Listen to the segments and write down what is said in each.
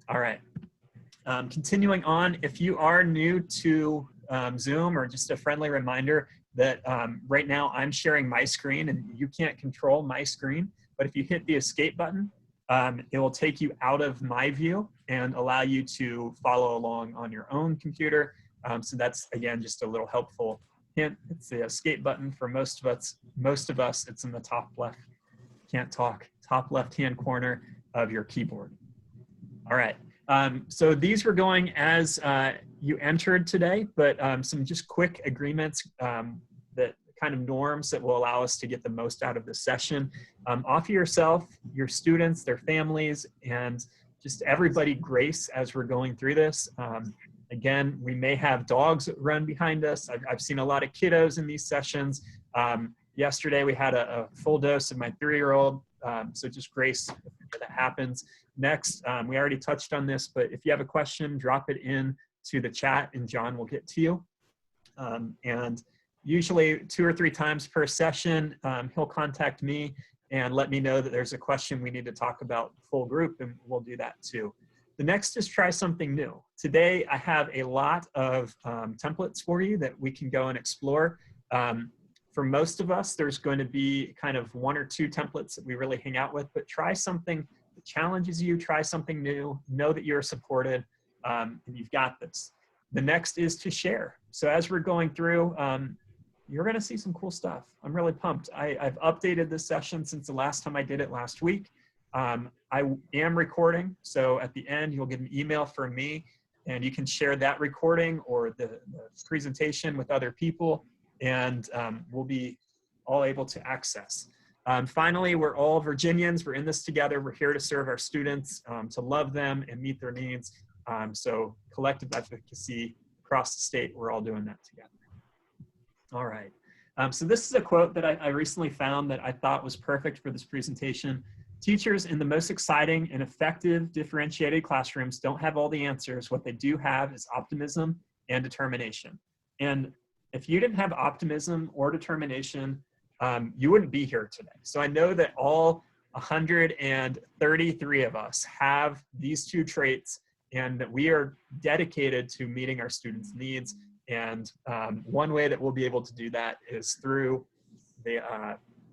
All right. Continuing on, if you are new to Zoom, or just a friendly reminder that right now I'm sharing my screen and you can't control my screen, but if you hit the escape button, it will take you out of my view and allow you to follow along on your own computer. So that's, again, just a little helpful hint. It's the escape button for most of us. It's in the top left, can't talk, top left-hand corner of your keyboard. All right. So these were going as you entered today, but some just quick agreements, that kind of norms that will allow us to get the most out of the session. Offer yourself, your students, their families, and just everybody grace as we're going through this. Again, we may have dogs that run behind us. I've seen a lot of kiddos in these sessions. Yesterday we had a full dose of my 3-year-old, so just grace if that happens. Next, we already touched on this, but if you have a question, drop it in to the chat and John will get to you. And usually 2 or 3 times per session, he'll contact me and let me know that there's a question we need to talk about full group, and we'll do that too. The next is try something new. Today, I have a lot of templates for you that we can go and explore. For most of us, there's going to be kind of 1 or 2 templates that we really hang out with, but try something that challenges you, try something new, know that you're supported, and you've got this. The next is to share. So as we're going through, you're gonna see some cool stuff. I'm really pumped. I've updated this session since the last time I did it last week. I am recording, so at the end, you'll get an email from me, and you can share that recording or the presentation with other people, and we'll be all able to access. Finally, we're all Virginians. We're in this together. We're here to serve our students, to love them and meet their needs. So collective efficacy across the state, we're all doing that together. All right. So this is a quote that I recently found that I thought was perfect for this presentation. Teachers in the most exciting and effective differentiated classrooms don't have all the answers. What they do have is optimism and determination. And if you didn't have optimism or determination, you wouldn't be here today. So I know that all 133 of us have these 2 traits, and that we are dedicated to meeting our students' needs. And one way that we'll be able to do that is through the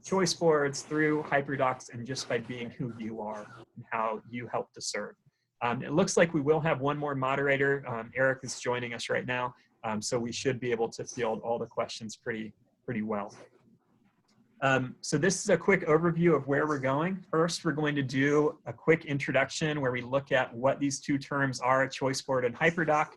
choice boards, through Hyperdocs, and just by being who you are and how you help to serve. It looks like we will have one more moderator. Eric is joining us right now, so we should be able to field all the questions pretty well. So this is a quick overview of where we're going. First, we're going to do a quick introduction where we look at what these 2 terms are, choice board and Hyperdoc.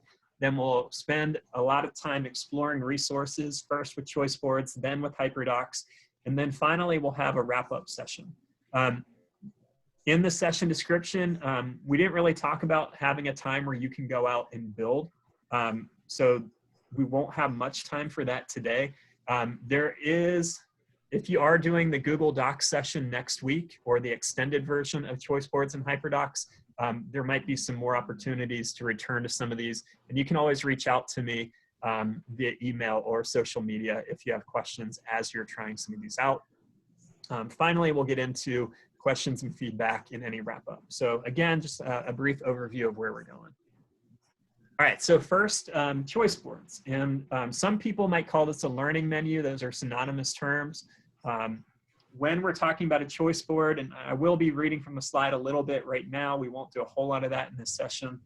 Then we'll spend a lot of time exploring resources, first with choice boards, then with Hyperdocs, and then finally we'll have a wrap-up session. In the session description, we didn't really talk about having a time where you can go out and build. So we won't have much time for that today. There is, if you are doing the Google Docs session next week or the extended version of choice boards and Hyperdocs, there might be some more opportunities to return to some of these. And you can always reach out to me via email or social media if you have questions as you're trying some of these out. Finally, we'll get into questions and feedback in any wrap up. So again, just a brief overview of where we're going. All right, so first, choice boards. And some people might call this a learning menu. Those are synonymous terms. When we're talking about a choice board, and I will be reading from the slide a little bit right now, we won't do a whole lot of that in this session.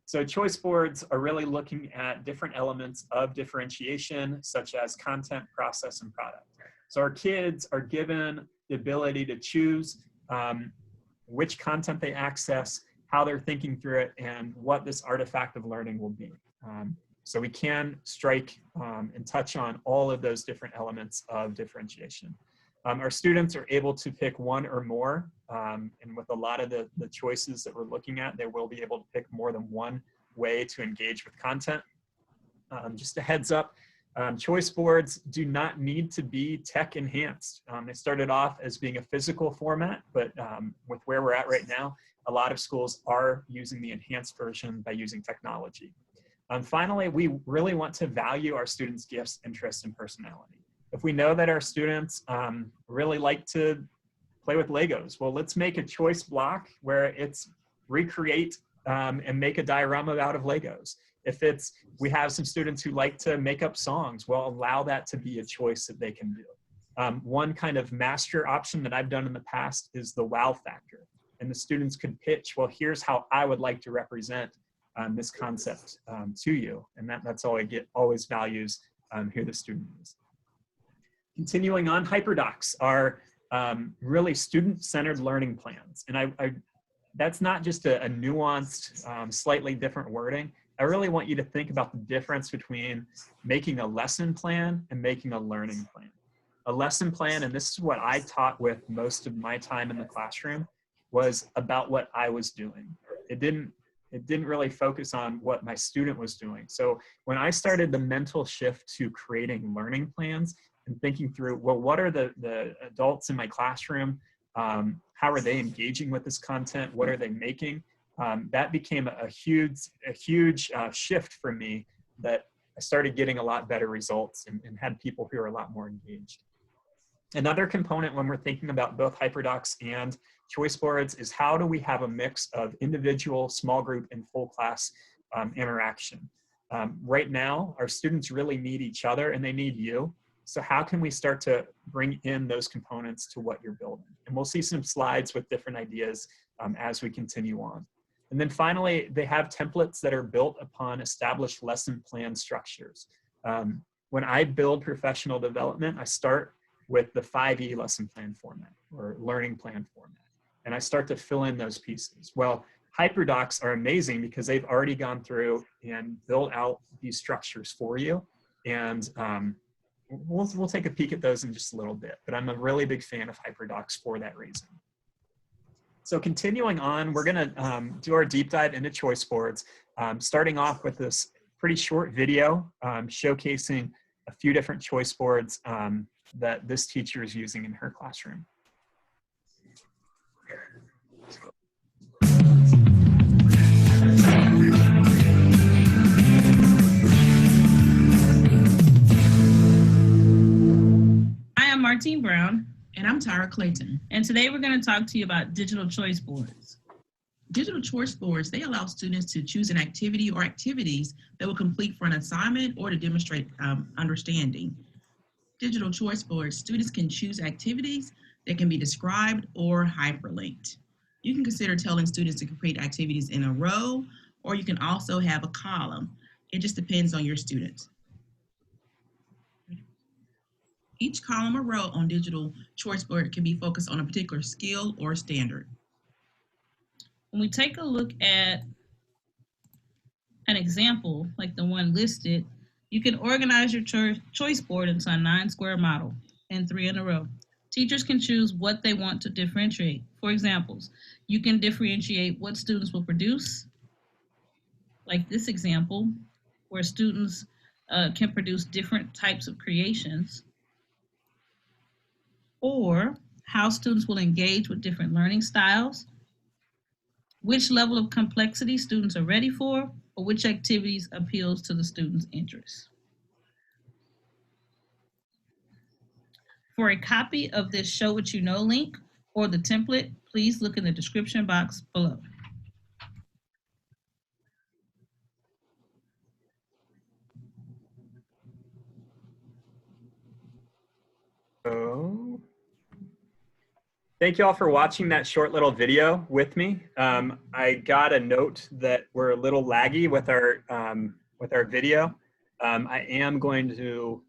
So choice boards are really looking at different elements of differentiation, such as content, process, and product. So our kids are given the ability to choose which content they access, how they're thinking through it, and what this artifact of learning will be. So we can strike and touch on all of those different elements of differentiation. Our students are able to pick 1 or more, and with a lot of the choices that we're looking at, they will be able to pick more than 1 way to engage with content. Just a heads up, choice boards do not need to be tech enhanced. They started off as being a physical format, but with where we're at right now, a lot of schools are using the enhanced version by using technology. Finally, we really want to value our students' gifts, interests, and personality. If we know that our students really like to play with Legos, well, let's make a choice block where it's recreate and make a diorama out of Legos. If it's, we have some students who like to make up songs, well, allow that to be a choice that they can do. One kind of master option that I've done in the past is the wow factor. And the students could pitch, well, here's how I would like to represent this concept to you. And that's all I get, always values who the student is. Continuing on, Hyperdocs are really student-centered learning plans. And that's not just a nuanced, slightly different wording. I really want you to think about the difference between making a lesson plan and making a learning plan. A lesson plan, and this is what I taught with most of my time in the classroom, was about what I was doing. It didn't really focus on what my student was doing. So when I started the mental shift to creating learning plans and thinking through, well, what are the adults in my classroom? How are they engaging with this content? What are they making? That became a huge shift for me, that I started getting a lot better results and had people who are a lot more engaged. Another component when we're thinking about both Hyperdocs and choice boards is how do we have a mix of individual, small group, and full class interaction. Right now, our students really need each other and they need you. So how can we start to bring in those components to what you're building? And we'll see some slides with different ideas as we continue on. And then finally, they have templates that are built upon established lesson plan structures. When I build professional development, I start with the 5E lesson plan format or learning plan format. And I start to fill in those pieces. Well, Hyperdocs are amazing because they've already gone through and built out these structures for you. And we'll take a peek at those in just a little bit, but I'm a really big fan of Hyperdocs for that reason. So continuing on, we're gonna do our deep dive into choice boards, starting off with this pretty short video showcasing a few different choice boards that this teacher is using in her classroom. Hi, I'm Martine Brown. And I'm Tyra Clayton. And today we're going to talk to you about digital choice boards. Digital choice boards, they allow students to choose an activity or activities that will complete for an assignment or to demonstrate understanding. Digital choice boards, students can choose activities that can be described or hyperlinked. You can consider telling students to complete activities in a row, or you can also have a column. It just depends on your students. Each column or row on digital choice board can be focused on a particular skill or standard. When we take a look at an example like the one listed, you can organize your choice board into a 9-square model and 3 in a row. Teachers can choose what they want to differentiate. For examples, you can differentiate what students will produce, like this example, where students can produce different types of creations, or how students will engage with different learning styles, which level of complexity students are ready for, or which activities appeals to the students' interests. For a copy of this Show What You Know link or the template, please look in the description box below. So, thank you all for watching that short little video with me. I got a note that we're a little laggy with our video. I am going to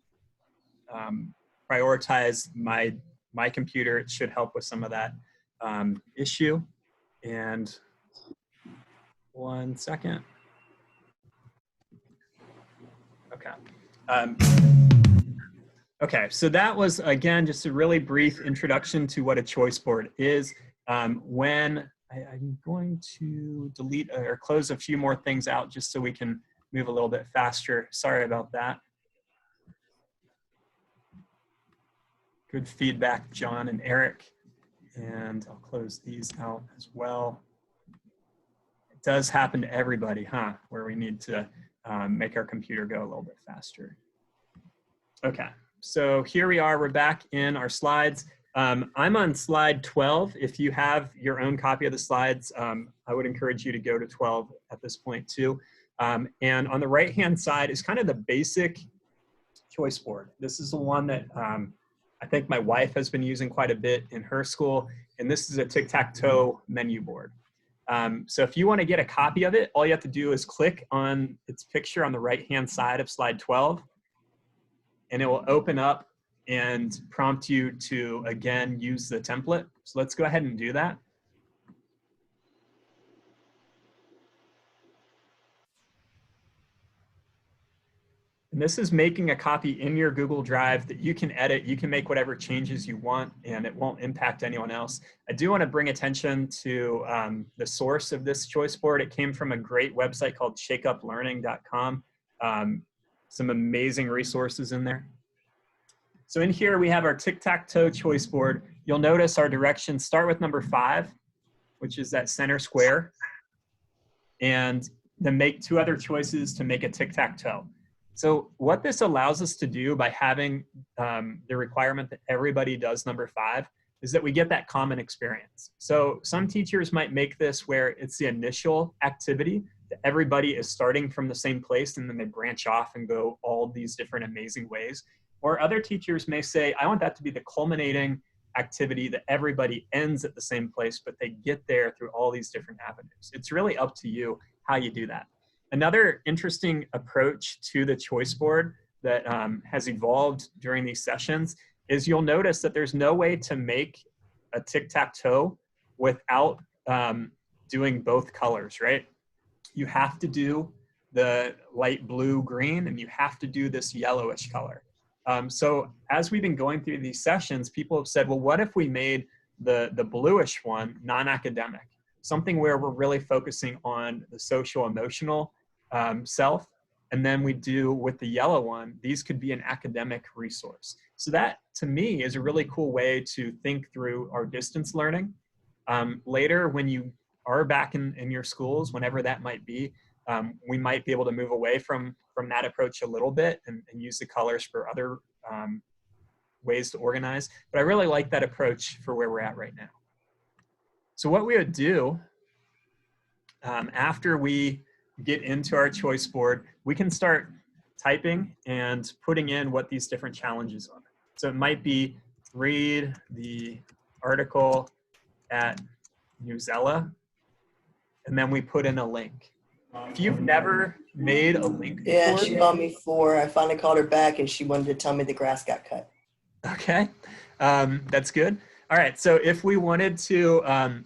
prioritize my computer. It should help with some of that issue. And 1 second. Okay. Okay, so that was, again, just a really brief introduction to what a choice board is. I'm going to delete or close a few more things out just so we can move a little bit faster. Sorry about that. Good feedback, John and Eric. And I'll close these out as well. It does happen to everybody, huh? Where we need to make our computer go a little bit faster. Okay. So here we are, we're back in our slides. I'm on slide 12. If you have your own copy of the slides, I would encourage you to go to 12 at this point too. And on the right-hand side is kind of the basic choice board. This is the one that I think my wife has been using quite a bit in her school, and this is a tic-tac-toe menu board. So if you want to get a copy of it, all you have to do is click on its picture on the right-hand side of slide 12, and it will open up and prompt you to, again, use the template. So let's go ahead and do that. And this is making a copy in your Google Drive that you can edit. You can make whatever changes you want, and it won't impact anyone else. I do want to bring attention to the source of this choice board. It came from a great website called shakeuplearning.com. Some amazing resources in there. So in here, we have our tic-tac-toe choice board. You'll notice our directions start with number 5, which is that center square, and then make 2 other choices to make a tic-tac-toe. So what this allows us to do by having the requirement that everybody does number 5 is that we get that common experience. So some teachers might make this where it's the initial activity that everybody is starting from the same place, and then they branch off and go all these different amazing ways. Or other teachers may say, I want that to be the culminating activity that everybody ends at the same place, but they get there through all these different avenues. It's really up to you how you do that. Another interesting approach to the choice board that has evolved during these sessions is you'll notice that there's no way to make a tic-tac-toe without doing both colors, right? You have to do the light blue green, and you have to do this yellowish color. So as we've been going through these sessions, people have said, well, what if we made the bluish one non-academic? Something where we're really focusing on the social emotional self. And then we do with the yellow one, these could be an academic resource. So that to me is a really cool way to think through our distance learning. Later, when you are back in your schools, whenever that might be, we might be able to move away from that approach a little bit and use the colors for other ways to organize. But I really like that approach for where we're at right now. So what we would do after we get into our choice board, we can start typing and putting in what these different challenges are. So it might be read the article at Newsella, and then we put in a link. If you've never made a link before, yeah, she called me 4. I finally called her back, and she wanted to tell me the grass got cut. Okay, that's good. All right, so if we wanted to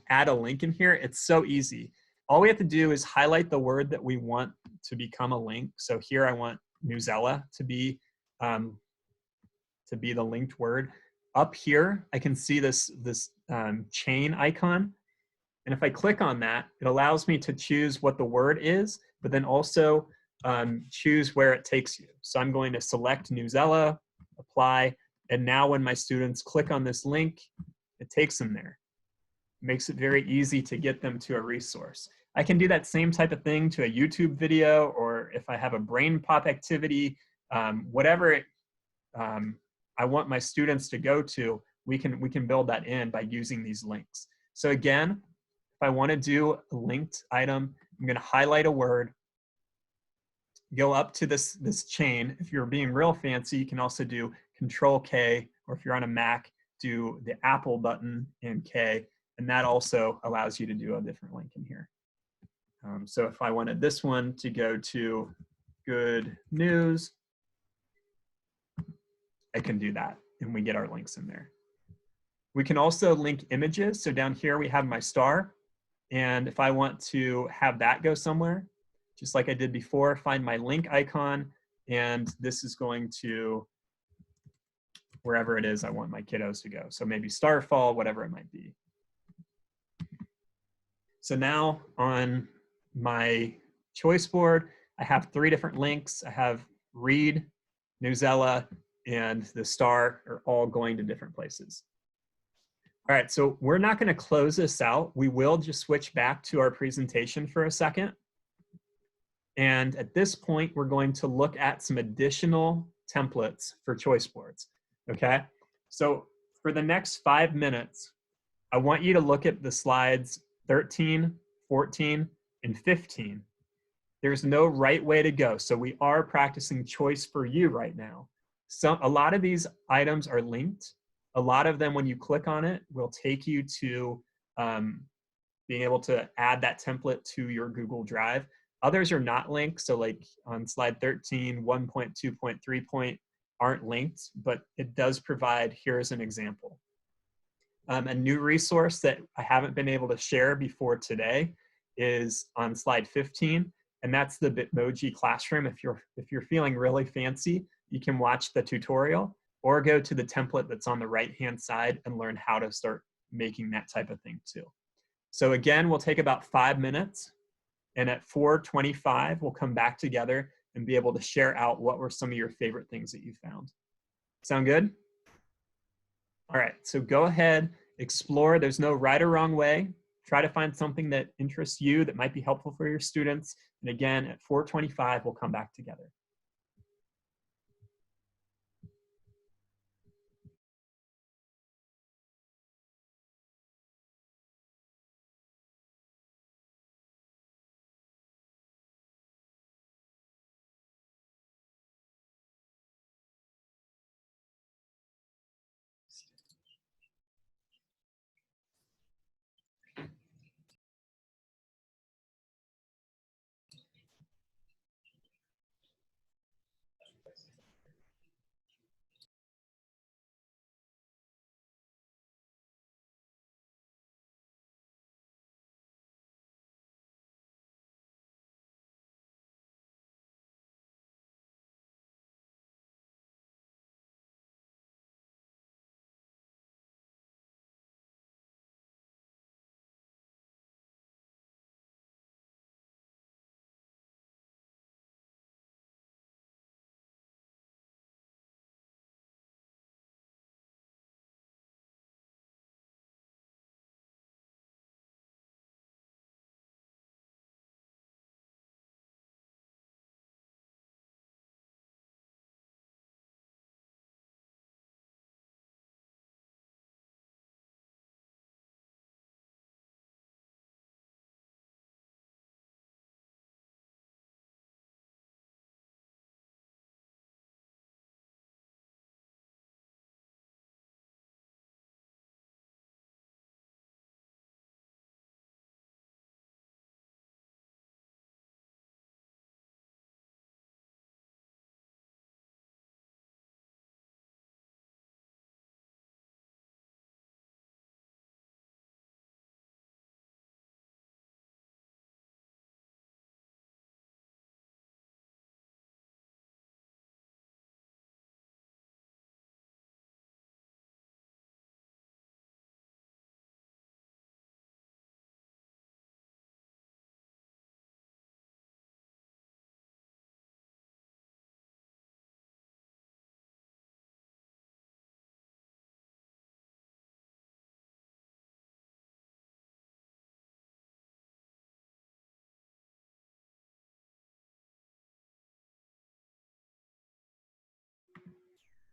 add a link in here, it's so easy. All we have to do is highlight the word that we want to become a link. So here I want Newsella to be the linked word. Up here, I can see this chain icon. And if I click on that, it allows me to choose what the word is, but then also choose where it takes you. So I'm going to select Newsella, apply, and now when my students click on this link, it takes them there. It makes it very easy to get them to a resource. I can do that same type of thing to a YouTube video, or if I have a brain pop activity, whatever I want my students to go to, we can build that in by using these links. So again, if I want to do a linked item, I'm going to highlight a word, go up to this chain. If you're being real fancy, you can also do Control K, or if you're on a Mac, do the Apple button and K, and that also allows you to do a different link in here. So if I wanted this one to go to good news, I can do that, and we get our links in there. We can also link images. So down here we have my star, and if I want to have that go somewhere, just like I did before, find my link icon, and this is going to wherever it is I want my kiddos to go. So maybe Starfall, whatever it might be. So now on my choice board, I have 3 different links. I have read, Newsella, and the star are all going to different places. All right, so we're not going to close this out. We will just switch back to our presentation for a second. And at this point, we're going to look at some additional templates for choice boards, okay? So for the next 5 minutes, I want you to look at the slides 13, 14, and 15. There's no right way to go. So we are practicing choice for you right now. A lot of these items are linked. A lot of them, when you click on it, will take you to being able to add that template to your Google Drive. Others are not linked. So like on slide 13, 1.2.3 aren't linked, but it does provide, here's an example. A new resource that I haven't been able to share before today is on slide 15, and that's the Bitmoji Classroom. If you're feeling really fancy, you can watch the tutorial or go to the template that's on the right-hand side and learn how to start making that type of thing too. So again, we'll take about 5 minutes, and at 4:25, we'll come back together and be able to share out what were some of your favorite things that you found. Sound good? All right, so go ahead, explore. There's no right or wrong way. Try to find something that interests you that might be helpful for your students. And again, at 4:25, we'll come back together.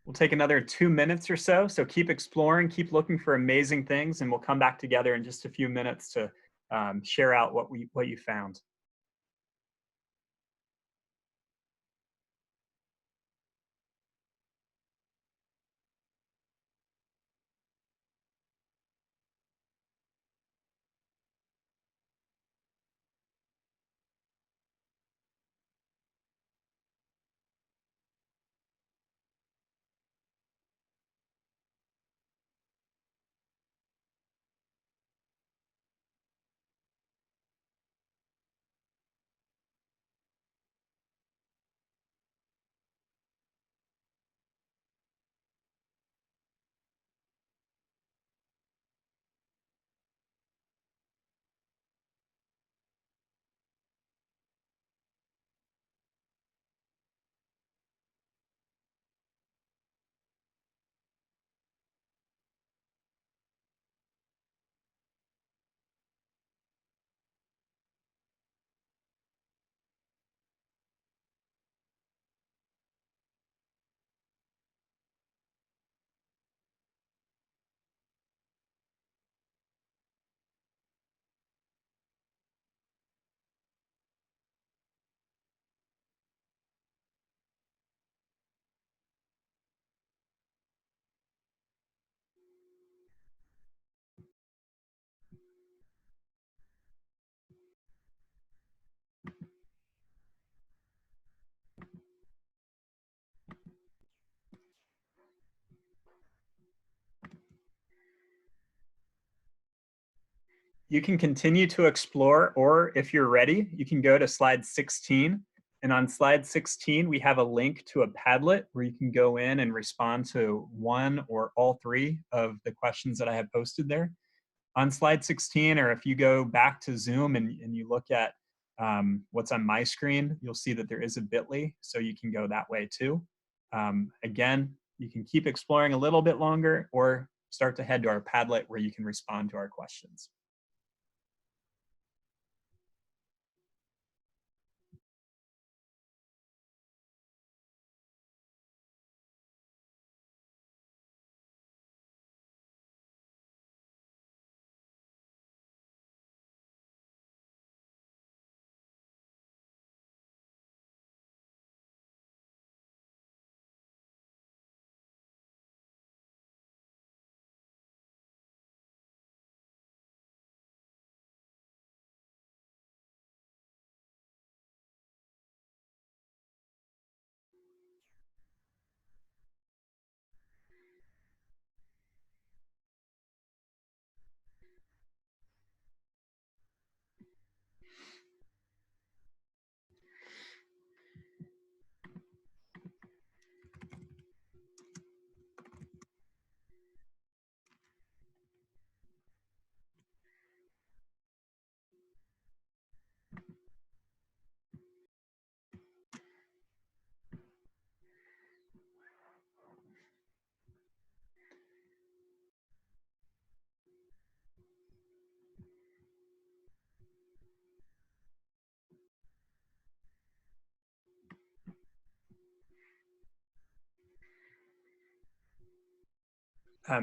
We'll take another 2 minutes or so. So keep exploring, keep looking for amazing things, and we'll come back together in just a few minutes to share out what you found. you can continue to explore, or if you're ready, you can go to slide 16. And on slide 16, we have a link to a Padlet where you can go in and respond to one or all three of the questions that I have posted there. On slide 16, or if you go back to Zoom and you look at what's on my screen, you'll see that there is a bit.ly, so you can go that way too. Again, you can keep exploring a little bit longer or start to head to our Padlet where you can respond to our questions.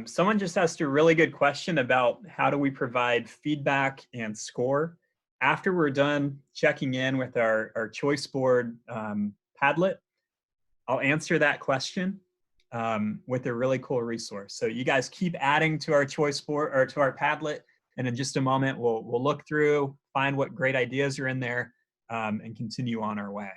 Someone just asked a really good question about how do we provide feedback and score. After we're done checking in with our choice board Padlet, I'll answer that question with a really cool resource. So you guys keep adding to our choice board or to our Padlet, and in just a moment, we'll look through, find what great ideas are in there, and continue on our way.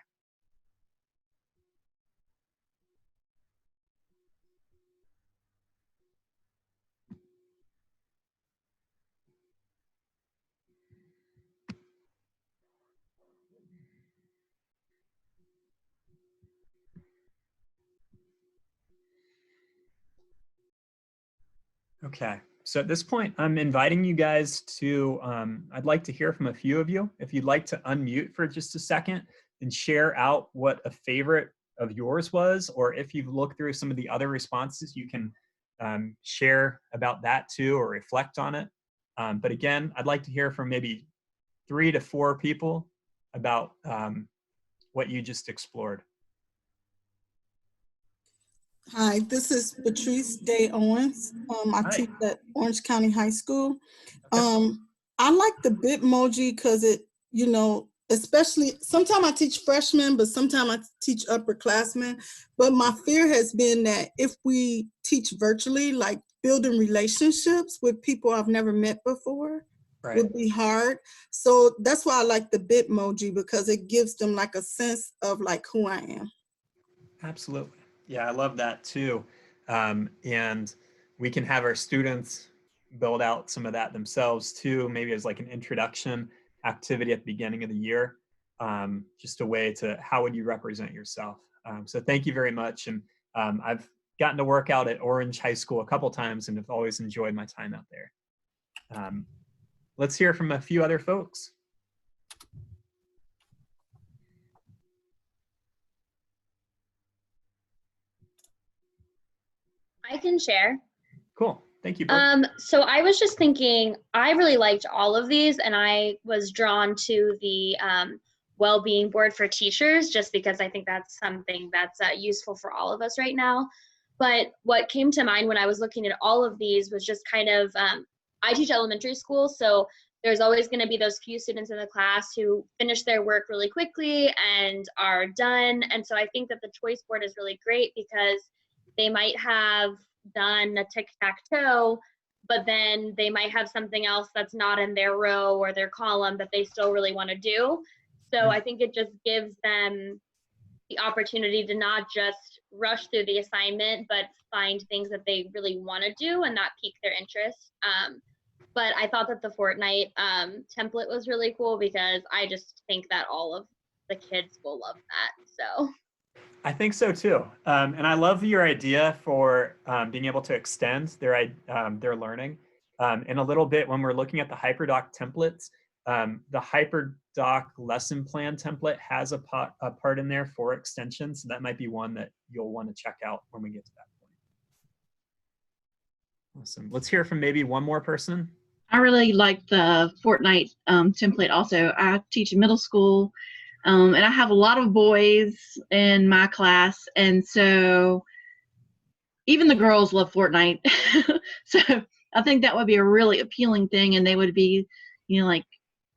Okay, so at this point, I'm inviting you guys to, I'd like to hear from a few of you. If you'd like to unmute for just a second and share out what a favorite of yours was, or if you've looked through some of the other responses, you can share about that too, or reflect on it. But again, I'd like to hear from maybe 3 to 4 people about what you just explored. Hi, this is Patrice Day Owens. I teach at Orange County High School. I like the Bitmoji because it, you know, especially sometimes I teach freshmen, but sometimes I teach upperclassmen. But my fear has been that if we teach virtually, like building relationships with people I've never met before would be hard. So that's why I like the Bitmoji, because it gives them like a sense of like who I am. Absolutely. Yeah, I love that too. And we can have our students build out some of that themselves too, maybe as like an introduction activity at the beginning of the year, just a way to, how would you represent yourself? So thank you very much. And I've gotten to work out at Orange High School a couple times and have always enjoyed my time out there. Let's hear from a few other folks. I can share. Cool. Thank you, Brooke. So I was just thinking, I really liked all of these, and I was drawn to the well-being board for teachers, just because I think that's something that's useful for all of us right now. But what came to mind when I was looking at all of these was just kind of, I teach elementary school, so there's always going to be those few students in the class who finish their work really quickly and are done. And so I think that the choice board is really great because they might have done a tic-tac-toe, but then they might have something else that's not in their row or their column that they still really want to do. So I think it just gives them the opportunity to not just rush through the assignment, but find things that they really want to do and not pique their interest. But I thought that the Fortnite template was really cool because I just think that all of the kids will love that. So I think so too. And I love your idea for being able to extend their learning. In a little bit, when we're looking at the Hyperdoc templates, the Hyperdoc lesson plan template has a part in there for extensions. So that might be one that you'll want to check out when we get to that point. Awesome. Let's hear from maybe one more person. I really like the Fortnite template also. I teach middle school, and I have a lot of boys in my class, and so even the girls love Fortnite. So I think that would be a really appealing thing, and they would be, like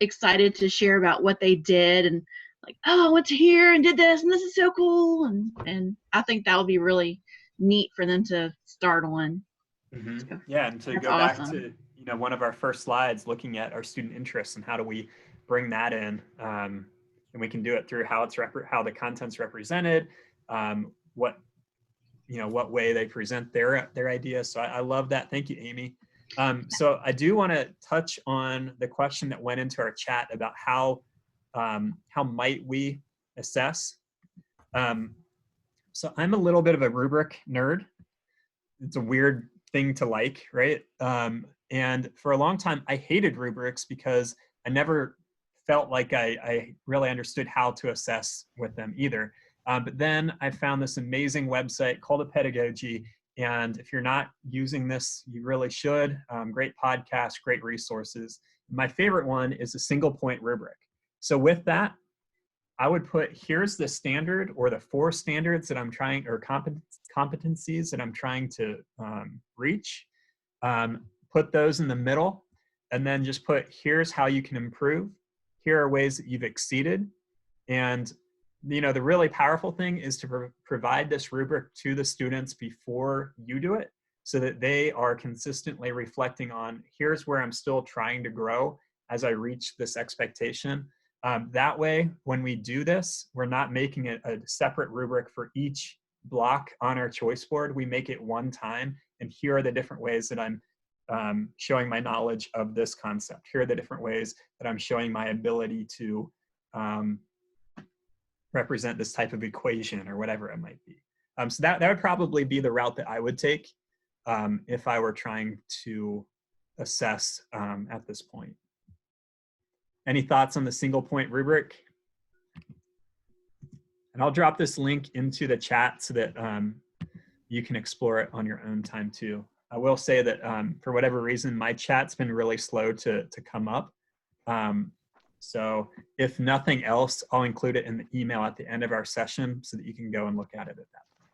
excited to share about what they did, and like, oh, I went to here and did this, and this is so cool, and I think that would be really neat for them to start on. Mm-hmm. So, yeah, and to go awesome. Back to one of our first slides, looking at our student interests and how do we bring that in, and we can do it through how the content's represented, what way they present their ideas. So I love that. Thank you, Amy. So I do want to touch on the question that went into our chat about how might we assess. So I'm a little bit of a rubric nerd. It's a weird thing to like, right? And for a long time, I hated rubrics because I never felt like I really understood how to assess with them either. But then I found this amazing website called Hyperdocs, and if you're not using this, you really should. Great podcast, great resources. My favorite one is a single point rubric. So with that, I would put, here's the standard or the 4 standards that I'm trying, or competencies that I'm trying to reach. Put those in the middle, and then just put, here's how you can improve. Here are ways that you've exceeded. And the really powerful thing is to provide this rubric to the students before you do it, so that they are consistently reflecting on, here's where I'm still trying to grow as I reach this expectation. That way, when we do this, we're not making it a separate rubric for each block on our choice board. We make it one time, and here are the different ways that I'm showing my knowledge of this concept. Here are the different ways that I'm showing my ability to represent this type of equation or whatever it might be. So that would probably be the route that I would take if I were trying to assess at this point. Any thoughts on the single point rubric? And I'll drop this link into the chat so that you can explore it on your own time too. I will say that for whatever reason, my chat's been really slow to come up. So if nothing else, I'll include it in the email at the end of our session so that you can go and look at it at that point.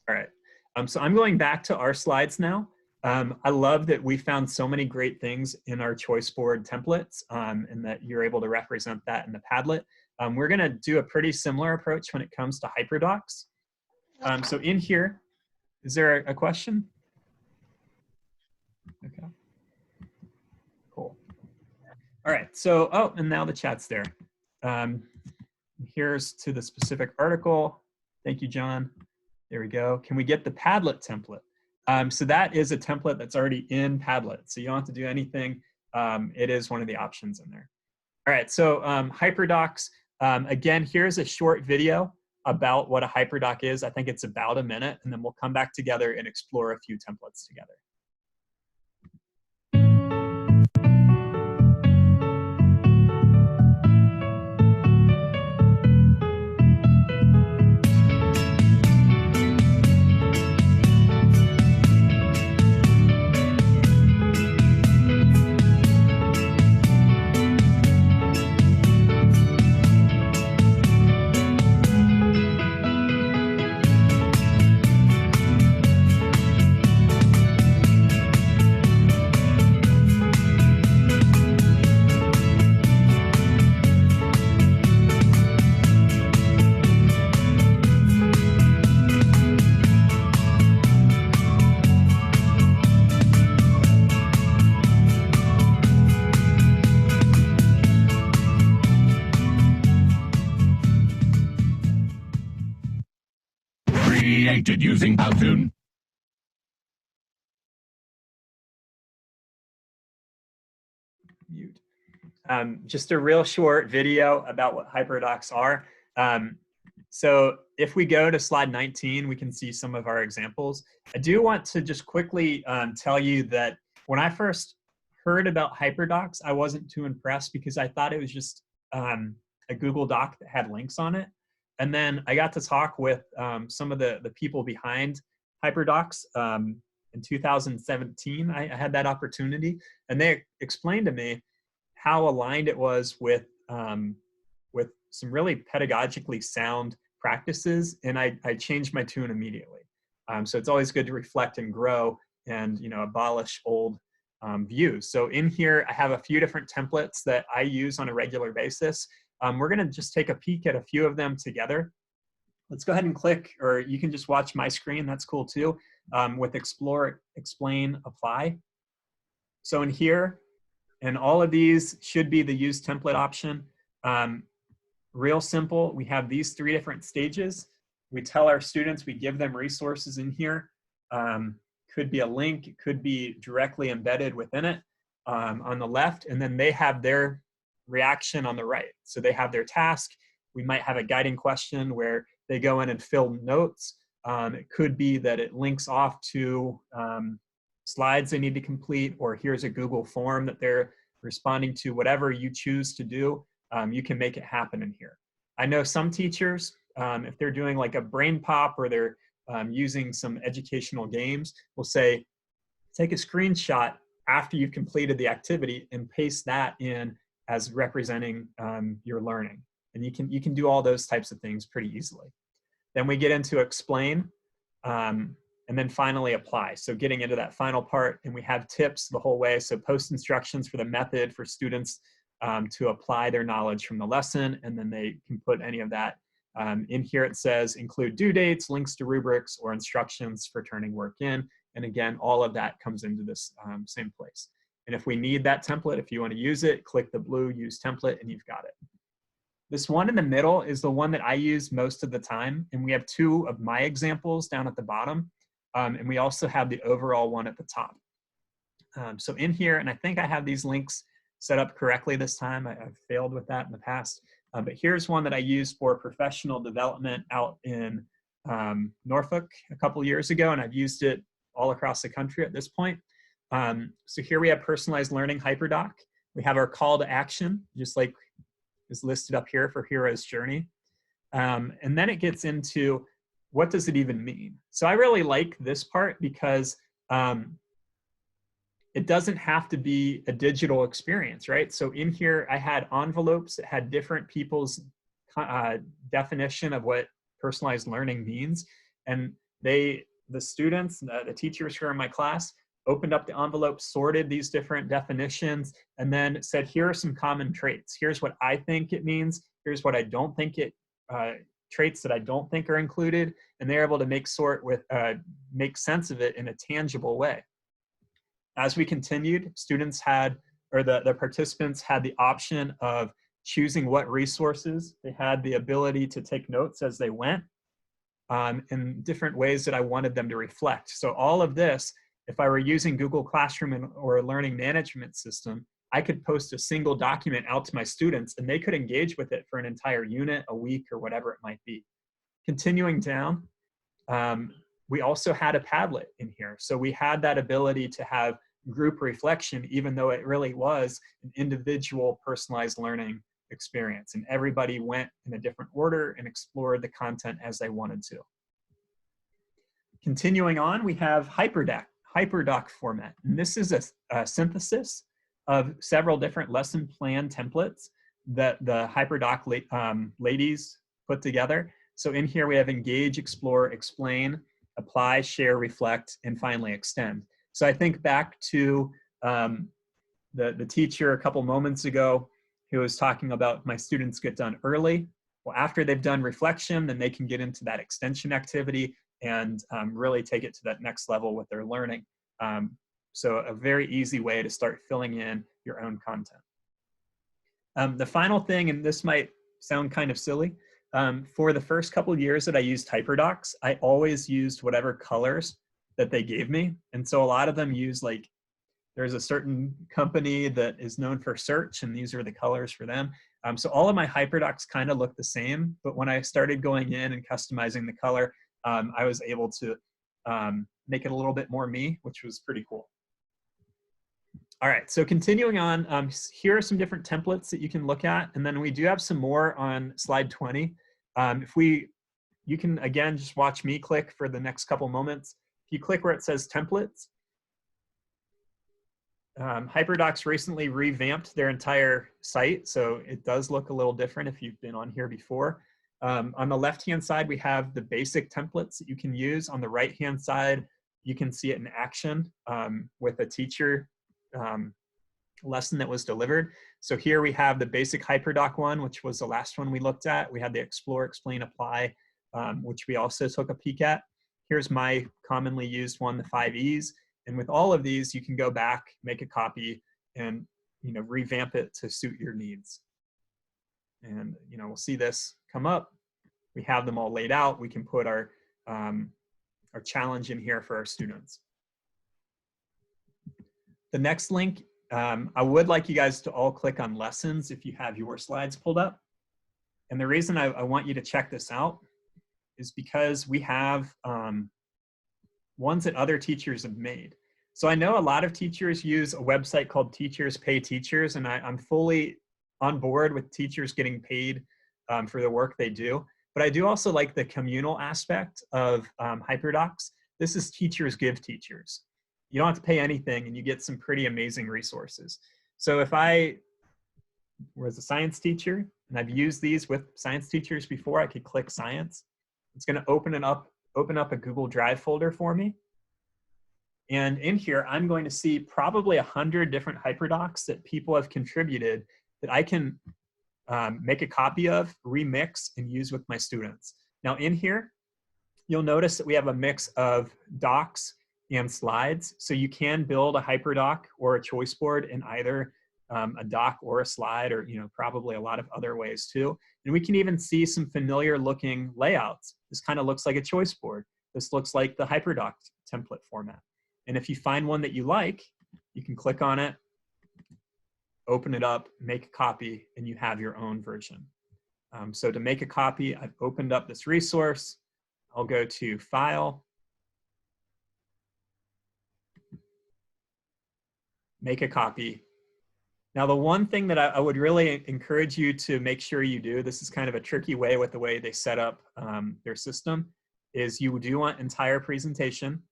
All right, so I'm going back to our slides now. I love that we found so many great things in our choice board templates and that you're able to represent that in the Padlet. We're gonna do a pretty similar approach when it comes to Hyperdocs. So in here, is there a question? Okay. Cool. All right, so, oh, and now the chat's there. Here's to the specific article. Thank you, John. There we go. Can we get the Padlet template? So that is a template that's already in Padlet. So you don't have to do anything. It is one of the options in there. All right, so Hyperdocs. Again, here's a short video about what a Hyperdoc is. I think it's about a minute, and then we'll come back together and explore a few templates together. Created using Powtoon. just a real short video about what Hyperdocs are. So if we go to slide 19, we can see some of our examples. I do want to just quickly tell you that when I first heard about Hyperdocs, I wasn't too impressed because I thought it was just a Google Doc that had links on it. And then I got to talk with some of the people behind Hyperdocs in 2017. I had that opportunity, and they explained to me how aligned it was with some really pedagogically sound practices, and I changed my tune immediately. So it's always good to reflect and grow and abolish old views. So in here, I have a few different templates that I use on a regular basis. We're going to just take a peek at a few of them together. Let's go ahead and click, or you can just watch my screen. That's cool too, with Explore, Explain, Apply. So in here, and all of these should be the Use Template option. Real simple. We have these 3 different stages. We tell our students, we give them resources in here. Could be a link, it could be directly embedded within it on the left, and then they have their reaction on the right. So they have their task. We might have a guiding question where they go in and fill notes. It could be that it links off to slides they need to complete, or here's a Google form that they're responding to. Whatever you choose to do, you can make it happen in here. I know some teachers, if they're doing like a brain pop or they're using some educational games, will say, take a screenshot after you've completed the activity and paste that in as representing your learning. And you can do all those types of things pretty easily. Then we get into explain, and then finally apply. So getting into that final part, and we have tips the whole way. So post instructions for the method for students to apply their knowledge from the lesson, and then they can put any of that in here. It says include due dates, links to rubrics, or instructions for turning work in. And again, all of that comes into this same place. And if we need that template, if you want to use it, click the blue Use Template, and you've got it. This one in the middle is the one that I use most of the time, and we have 2 of my examples down at the bottom, and we also have the overall one at the top. So in here, and I think I have these links set up correctly this time. I've failed with that in the past, but here's one that I used for professional development out in Norfolk a couple years ago, and I've used it all across the country at this point. So here we have personalized learning Hyperdoc. We have our call to action, just like is listed up here for Hero's Journey. And then it gets into what does it even mean? So I really like this part because it doesn't have to be a digital experience, right? So in here, I had envelopes that had different people's definition of what personalized learning means. And the students, the teachers who are in my class, opened up the envelope, sorted these different definitions, and then said, here are some common traits. Here's what I think it means. Here's what I don't think it, traits that I don't think are included. And they're able to make sense of it in a tangible way. As we continued, students had, or the participants had the option of choosing what resources. They had the ability to take notes as they went in different ways that I wanted them to reflect. So all of this, if I were using Google Classroom or a learning management system, I could post a single document out to my students and they could engage with it for an entire unit, a week, or whatever it might be. Continuing down, we also had a Padlet in here. So we had that ability to have group reflection, even though it really was an individual personalized learning experience. And everybody went in a different order and explored the content as they wanted to. Continuing on, we have Hyperdoc format. And this is a synthesis of several different lesson plan templates that the Hyperdoc ladies put together. So in here we have engage, explore, explain, apply, share, reflect, and finally extend. So I think back to the teacher a couple moments ago who was talking about my students get done early. Well, after they've done reflection, then they can get into that extension activity and really take it to that next level with their learning. So a very easy way to start filling in your own content. The final thing, and this might sound kind of silly, for the first couple of years that I used Hyperdocs, I always used whatever colors that they gave me. And so a lot of them use like, There's a certain company that is known for search, and these are the colors for them. So all of my Hyperdocs kind of look the same, but when I started going in and customizing the color, I was able to make it a little bit more me, which was pretty cool. All right, so continuing on, here are some different templates that you can look at, and then we do have some more on slide 20. You can, again, just watch me click for the next couple moments. If you click where it says templates, Hyperdocs recently revamped their entire site, so it does look a little different if you've been on here before. On the left-hand side, we have the basic templates that you can use. On the right-hand side, you can see it in action with a teacher lesson that was delivered. So here we have the basic Hyperdoc one, which was the last one we looked at. We had the Explore, Explain, Apply, which we also took a peek at. Here's my commonly used one, the 5 E's. And with all of these, you can go back, make a copy, and revamp it to suit your needs. And we'll see this come up. We have them all laid out. We can put our challenge in here for our students. The next link, I would like you guys to all click on lessons if you have your slides pulled up. And the reason I want you to check this out is because we have ones that other teachers have made. So I know a lot of teachers use a website called Teachers Pay Teachers, and I'm fully on board with teachers getting paid for the work they do. But I do also like the communal aspect of Hyperdocs. This is Teachers Give Teachers. You don't have to pay anything, and you get some pretty amazing resources. So if I was a science teacher, and I've used these with science teachers before, I could click Science. It's going to open up a Google Drive folder for me. And in here, I'm going to see probably 100 different Hyperdocs that people have contributed that I can make a copy of, remix, and use with my students. Now in here, you'll notice that we have a mix of docs and slides. So you can build a Hyperdoc or a choice board in either a doc or a slide, or probably a lot of other ways too. And we can even see some familiar looking layouts. This kind of looks like a choice board. This looks like the Hyperdoc template format. And if you find one that you like, you can click on it, open it up, make a copy, and you have your own version. So to make a copy, I've opened up this resource. I'll go to File, make a copy. Now, the one thing that I would really encourage you to make sure you do, this is kind of a tricky way with the way they set up their system, is you do want entire presentation,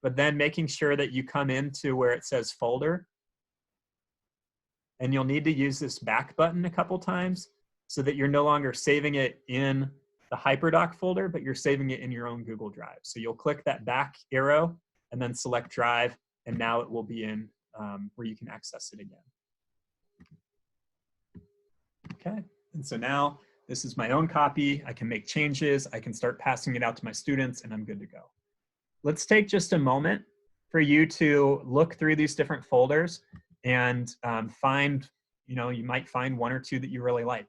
but then making sure that you come into where it says folder, and you'll need to use this back button a couple times so that you're no longer saving it in the Hyperdoc folder, but you're saving it in your own Google Drive. So you'll click that back arrow and then select Drive, and now it will be in where you can access it again. Okay, and so now this is my own copy. I can make changes. I can start passing it out to my students, and I'm good to go. Let's take just a moment for you to look through these different folders and find, you might find one or two that you really like.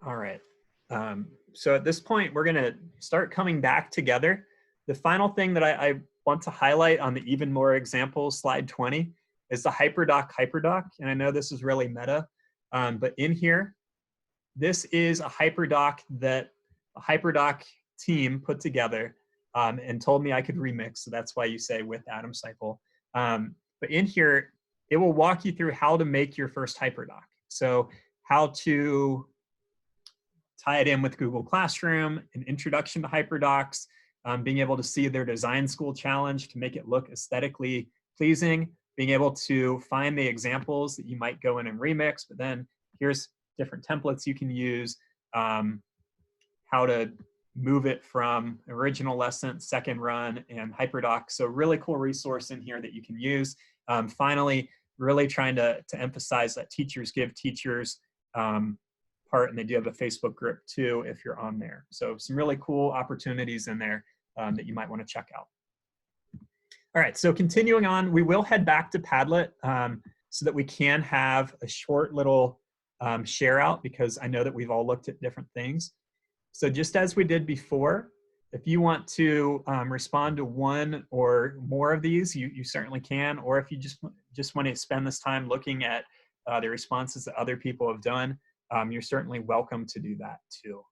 All right. So at this point, we're going to start coming back together. The final thing that I want to highlight on the even more examples, slide 20, is the Hyperdoc. And I know this is really meta, but in here, this is a Hyperdoc that a Hyperdoc team put together and told me I could remix. So that's why you say with Adam Seipel. But in here, it will walk you through how to make your first Hyperdoc. So how to tie it in with Google Classroom, an introduction to Hyperdocs, being able to see their design school challenge to make it look aesthetically pleasing, being able to find the examples that you might go in and remix, but then here's different templates you can use, how to move it from original lesson, second run, and Hyperdocs. So really cool resource in here that you can use. Finally, really trying to emphasize that teachers give teachers part, and they do have a Facebook group too if you're on there. So some really cool opportunities in there that you might want to check out. All right, so continuing on, we will head back to Padlet so that we can have a short little share out, because I know that we've all looked at different things. So just as we did before, if you want to respond to one or more of these, you certainly can. Or if you just want to spend this time looking at the responses that other people have done, you're certainly welcome to do that too.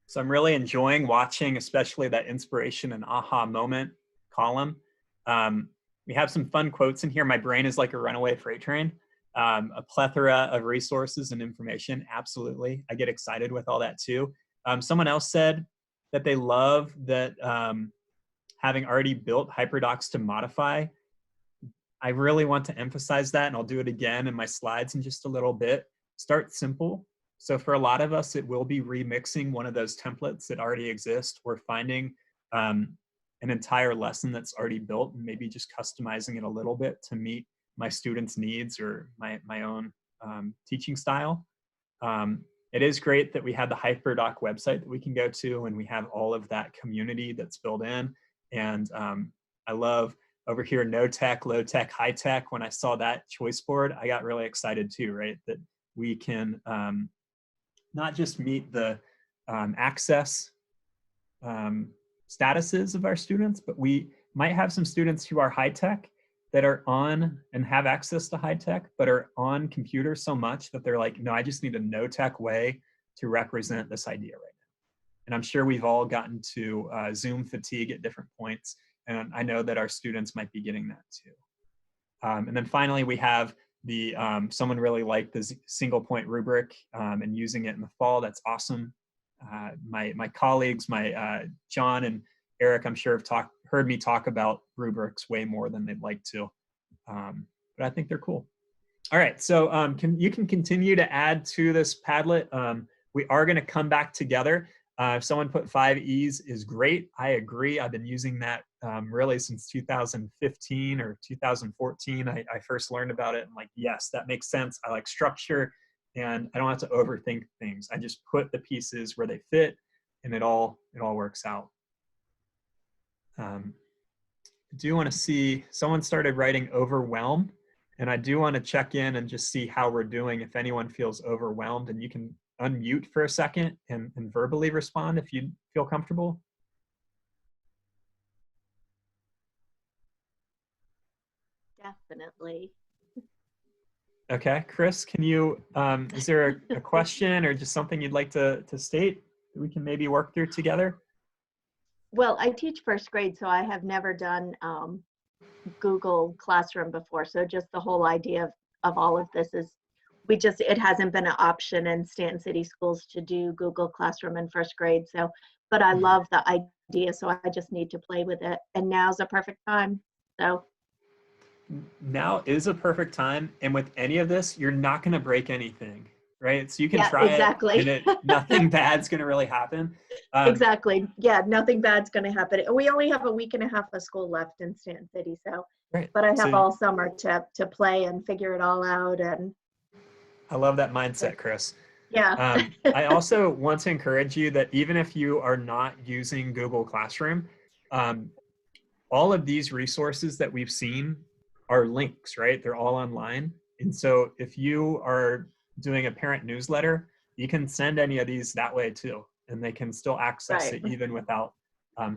So I'm really enjoying watching, especially that inspiration and aha moment column. We have some fun quotes in here. My brain is like a runaway freight train. A plethora of resources and information. Absolutely. I get excited with all that too. Someone else said that they love that having already built Hyperdocs to modify. I really want to emphasize that, and I'll do it again in my slides in just a little bit. Start simple. So for a lot of us, it will be remixing one of those templates that already exist, or finding an entire lesson that's already built and maybe just customizing it a little bit to meet my students' needs or my own teaching style. It is great that we have the Hyperdoc website that we can go to, and we have all of that community that's built in. And I love over here, no tech, low tech, high tech. When I saw that choice board, I got really excited too, right? That we can not just meet the access statuses of our students, but we might have some students who are high tech that are on and have access to high tech, but are on computers so much that they're like, no, I just need a no tech way to represent this idea right now. And I'm sure we've all gotten to Zoom fatigue at different points. And I know that our students might be getting that too. And then finally, we have the, someone really liked the single point rubric and using it in the fall. That's awesome. My colleagues, John and Eric, I'm sure have heard me talk about rubrics way more than they'd like to, but I think they're cool. All right, so you can continue to add to this Padlet. We are going to come back together. If someone put 5 E's is great. I agree. I've been using that really since 2015 or 2014. I first learned about it. I'm like, yes, that makes sense. I like structure, and I don't have to overthink things. I just put the pieces where they fit, and it all works out. I do want to see, someone started writing overwhelmed, and I do want to check in and just see how we're doing if anyone feels overwhelmed, and you can unmute for a second and verbally respond if you feel comfortable. Definitely. Okay, Chris, can you, is there a question or just something you'd like to state that we can maybe work through together? Well, I teach first grade, so I have never done Google Classroom before. So just the whole idea of all of this is, it hasn't been an option in Stanton City schools to do Google Classroom in first grade. So, but I love the idea, so I just need to play with it. And now's a perfect time, so. Now is a perfect time. And with any of this, you're not gonna break anything, right? So you can try exactly. it and nothing bad's gonna really happen. Exactly, yeah, nothing bad's gonna happen. We only have a week and a half of school left in Stanton City, so. Right. But I have all summer to play and figure it all out. And I love that mindset, Chris. Yeah. I also want to encourage you that even if you are not using Google Classroom, all of these resources that we've seen are links, right? They're all online. And so if you are doing a parent newsletter, you can send any of these that way too. And they can still access Right. it even without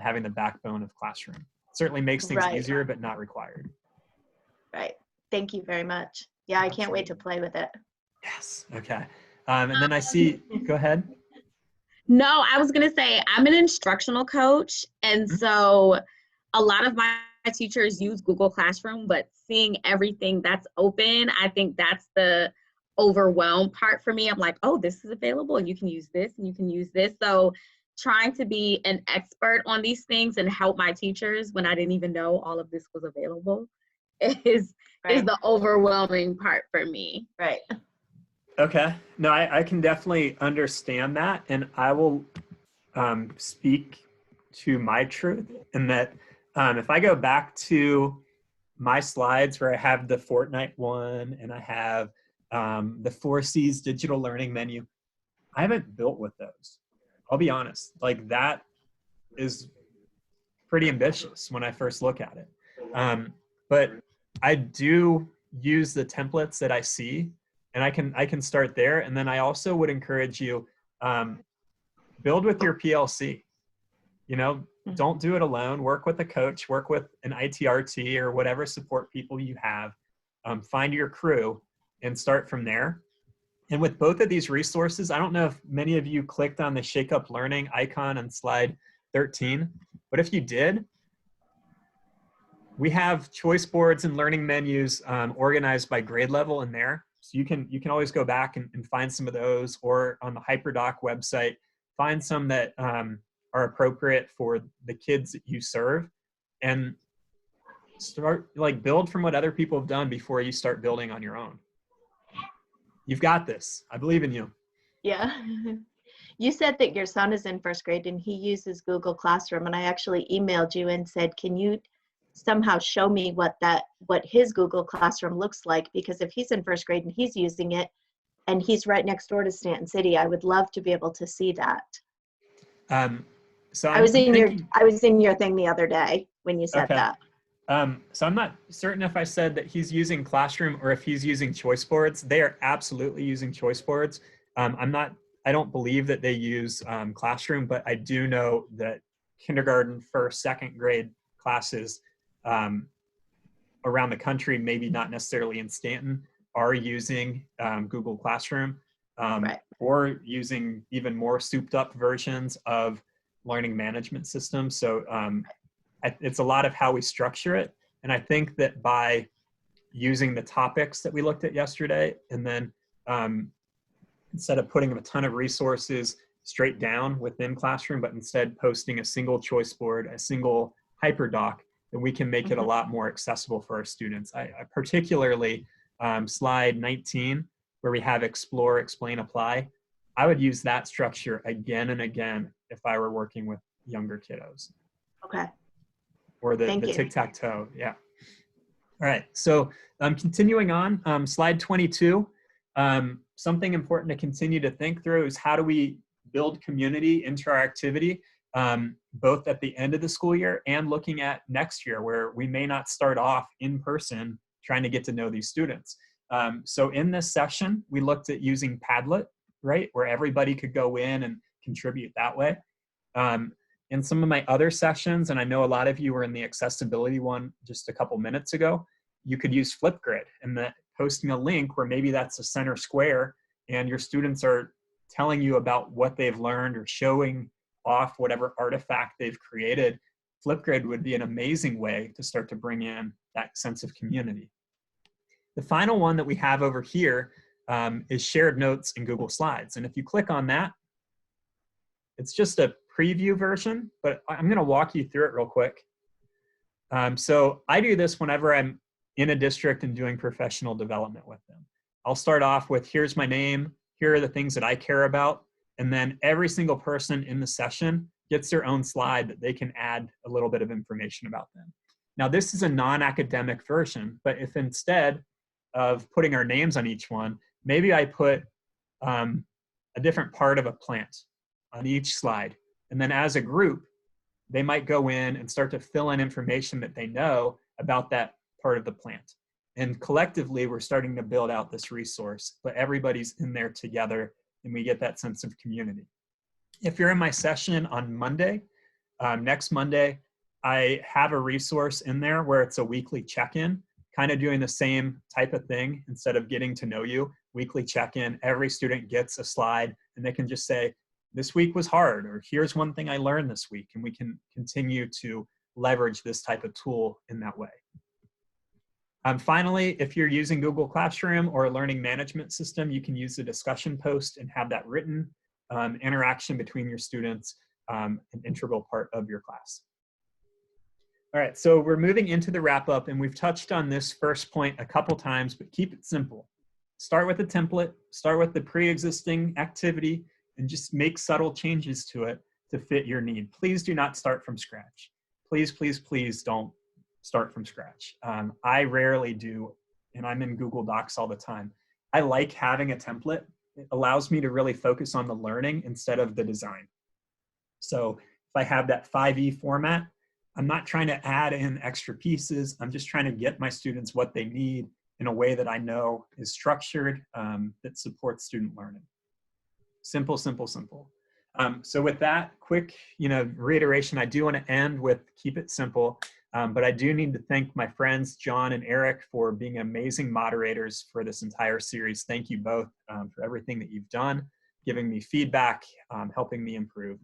having the backbone of Classroom. Certainly makes things Right. easier, but not required. Right. Thank you very much. Yeah, I can't wait to play with it. Yes, okay. And then I see, go ahead. No, I was going to say I'm an instructional coach. And so a lot of my teachers use Google Classroom, but seeing everything that's open, I think that's the overwhelmed part for me. I'm like, oh, this is available and you can use this and you can use this. So trying to be an expert on these things and help my teachers when I didn't even know all of this was available is the overwhelming part for me. Right. Okay. No, I can definitely understand that. And I will speak to my truth in that if I go back to my slides where I have the Fortnite one and I have the 4C's digital learning menu, I haven't built with those. I'll be honest. Like that is pretty ambitious when I first look at it. But I do use the templates that I see, and I can start there. And then I also would encourage you, build with your PLC. You know, don't do it alone. Work with a coach, work with an ITRT or whatever support people you have. Find your crew and start from there. And with both of these resources, I don't know if many of you clicked on the Shake Up Learning icon on slide 13, but if you did, we have choice boards and learning menus organized by grade level in there. So you can always go back and find some of those, or on the Hyperdoc website, find some that are appropriate for the kids that you serve, and start build from what other people have done before you start building on your own. You've got this. I believe in you. Yeah. You said that your son is in first grade and he uses Google Classroom, and I actually emailed you and said, can you somehow show me what his Google Classroom looks like? Because if he's in first grade and he's using it and he's right next door to Stanton City, I would love to be able to see that. So I was in your thing the other day when you said that. So I'm not certain if I said that he's using Classroom or if he's using choice boards. They are absolutely using choice boards. I don't believe that they use Classroom, but I do know that kindergarten, first, second grade classes around the country, maybe not necessarily in Stanton, are using Google Classroom, or using even more souped up versions of learning management systems. So it's a lot of how we structure it. And I think that by using the topics that we looked at yesterday, and then instead of putting a ton of resources straight down within Classroom, but instead posting a single choice board, a single Hyperdoc, then we can make it a lot more accessible for our students. I particularly slide 19, where we have explore, explain, apply. I would use that structure again and again if I were working with younger kiddos. Okay. Or the tic-tac-toe, yeah. All right, so continuing on, slide 22, something important to continue to think through is how do we build community into our activity, both at the end of the school year and looking at next year, where we may not start off in person trying to get to know these students. So in this session, we looked at using Padlet, right, where everybody could go in and contribute that way. In some of my other sessions, and I know a lot of you were in the accessibility one just a couple minutes ago, you could use Flipgrid and posting a link where maybe that's a center square and your students are telling you about what they've learned or showing off whatever artifact they've created. Flipgrid would be an amazing way to start to bring in that sense of community. The final one that we have over here is shared notes in Google Slides. And if you click on that, it's just a preview version, but I'm going to walk you through it real quick. So I do this whenever I'm in a district and doing professional development with them. I'll start off with, here's my name, here are the things that I care about, and then every single person in the session gets their own slide that they can add a little bit of information about them. Now this is a non-academic version, but if instead of putting our names on each one, maybe I put a different part of a plant on each slide. And then as a group, they might go in and start to fill in information that they know about that part of the plant. And collectively, we're starting to build out this resource, but everybody's in there together and we get that sense of community. If you're in my session on Monday, next Monday, I have a resource in there where it's a weekly check-in, kind of doing the same type of thing. Instead of getting to know you, weekly check-in, every student gets a slide and they can just say, this week was hard, or here's one thing I learned this week. And we can continue to leverage this type of tool in that way. Finally, if you're using Google Classroom or a learning management system, you can use the discussion post and have that written interaction between your students, an integral part of your class. All right, so we're moving into the wrap up, and we've touched on this first point a couple times, but keep it simple. Start with a template, start with the pre-existing activity, and just make subtle changes to it to fit your need. Please do not start from scratch. Please, please, please don't start from scratch. I rarely do, and I'm in Google Docs all the time. I like having a template. It allows me to really focus on the learning instead of the design. So if I have that 5E format, I'm not trying to add in extra pieces. I'm just trying to get my students what they need in a way that I know is structured, that supports student learning. Simple, simple, simple. So with that quick, reiteration, I do want to end with keep it simple, but I do need to thank my friends, John and Eric, for being amazing moderators for this entire series. Thank you both for everything that you've done, giving me feedback, helping me improve.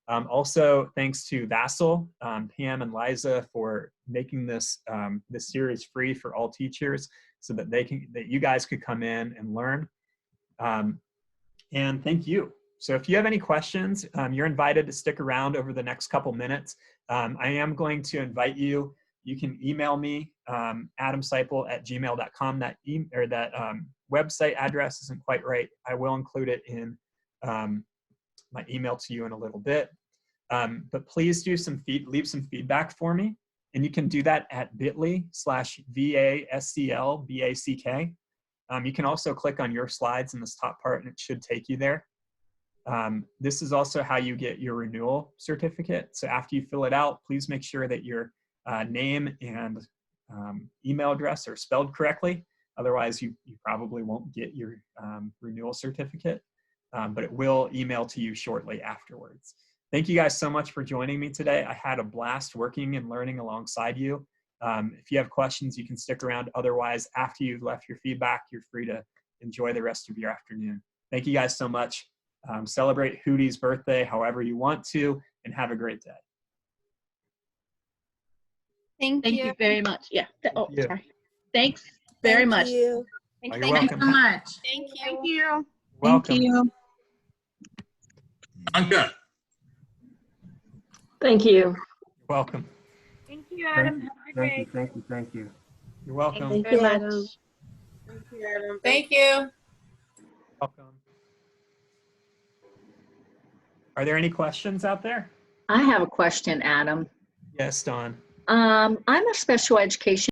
Also, thanks to Vassal, Pam and Liza for making this series free for all teachers so that you guys could come in and learn. And thank you. So if you have any questions, you're invited to stick around over the next couple minutes. I am going to invite you. You can email me, adamseipel@gmail.com. That website address isn't quite right. I will include it in my email to you in a little bit. But please do leave some feedback for me. And you can do that at bit.ly/VASCLBACK. You can also click on your slides in this top part and it should take you there. This is also how you get your renewal certificate. So after you fill it out, please make sure that your name and email address are spelled correctly. Otherwise, you probably won't get your renewal certificate, but it will email to you shortly afterwards. Thank you guys so much for joining me today. I had a blast working and learning alongside you. If you have questions, you can stick around. Otherwise, after you've left your feedback, you're free to enjoy the rest of your afternoon. Thank you guys so much. Celebrate Hootie's birthday however you want to, and have a great day. Thank you very much. Yeah. you. Sorry. Thanks very much. You. You're Thank you welcome. so much. Thank you. Thank you. Welcome. Thank you. I'm good. Thank you. Welcome. Thank you, Adam. Have a great day. Thank you. You're welcome. Thank Very you, much. Adam. Thank you. Welcome. Are there any questions out there? I have a question, Adam. Yes, Dawn. I'm a special education